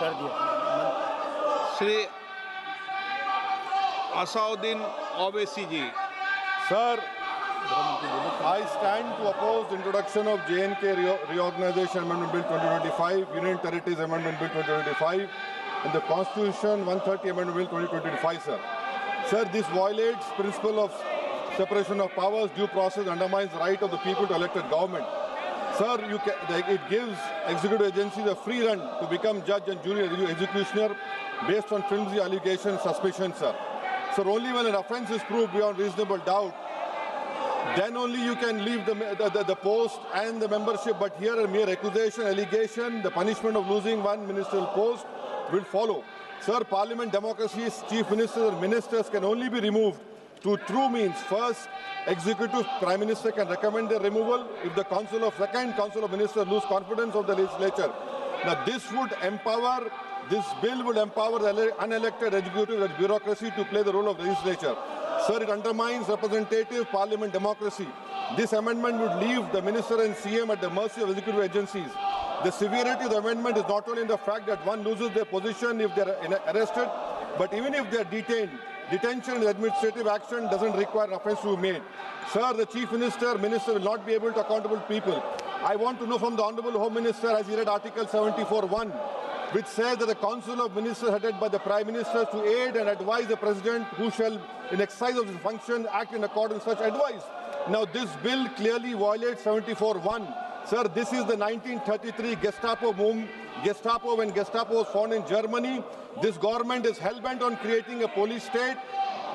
कर दिया। श्री असाउद्दीन ओवैसी जी। Sir, I stand to oppose the introduction of J&K Reorganization Amendment Bill 2025, Union Territories Amendment Bill 2025, and the Constitution 130 Amendment Bill 2025, sir. Sir, this violates principle of separation of powers, due process, undermines the right of the people to elected government. Sir, it gives executive agencies a free run to become judge and jury executioner based on flimsy allegations, suspicions, sir. Sir, only when an offence is proved beyond reasonable doubt, then only you can leave the post and the membership. But here a mere accusation, allegation, the punishment of losing one ministerial post will follow. Sir, Parliament democracy's chief ministers and ministers can only be removed through true means. First, executive prime minister can recommend their removal if the second council of ministers lose confidence of the legislature. Now this bill would empower the unelected executive bureaucracy to play the role of legislature. Sir, it undermines representative parliament democracy. This amendment would leave the minister and CM at the mercy of executive agencies. The severity of the amendment is not only in the fact that one loses their position if they are arrested, but even if they are detained. Detention and administrative action doesn't require offence to be made. Sir, the chief minister will not be able to accountable people. I want to know from the Honourable Home Minister, as he read Article 74(1), which says that the Council of Ministers headed by the Prime Minister to aid and advise the President, who shall, in exercise of his function, act in accordance with such advice. Now, this bill clearly violates 74(1). Sir, this is the 1933 Gestapo when Gestapo was found in Germany. This government is hell-bent on creating a police state.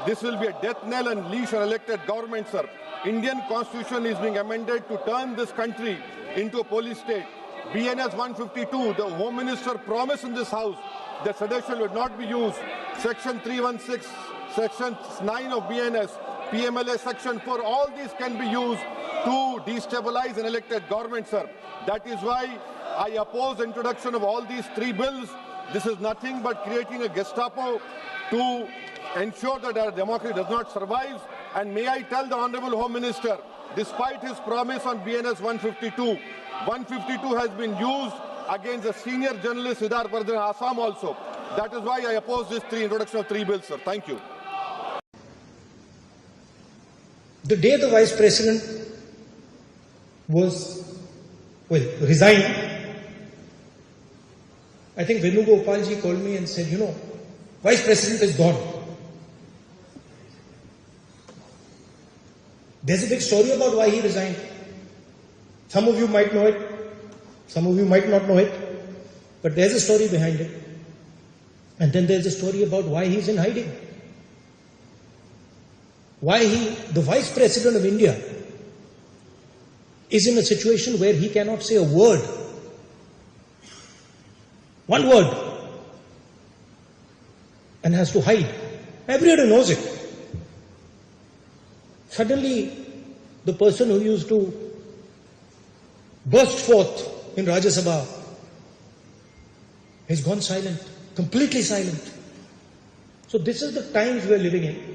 This will be a death knell and leash on elected government, sir. Indian Constitution is being amended to turn this country into a police state. BNS 152, the Home Minister promised in this House that sedition would not be used. Section 316, Section 9 of BNS, PMLA Section 4, all these can be used to destabilize an elected government, sir. That is why I oppose the introduction of all these three bills. This is nothing but creating a Gestapo to ensure that our democracy does not survive. And may I tell the Honourable Home Minister, despite his promise on BNS 152, 152 has been used against the senior journalist Siddharth Vardhan in Assam also. That is why I oppose this introduction of three bills, sir. Thank you. The day the Vice President resigned, I think Venugopal ji called me and said, Vice President is gone. There's a big story about why he resigned. Some of you might know it, some of you might not know it, but there's a story behind it. And then there's a story about why he's in hiding. Why the Vice President of India, is in a situation where he cannot say a word. One word. And has to hide. Everybody knows it. Suddenly, the person who used to burst forth in Rajya Sabha has gone silent, completely silent. So this is the times we are living in.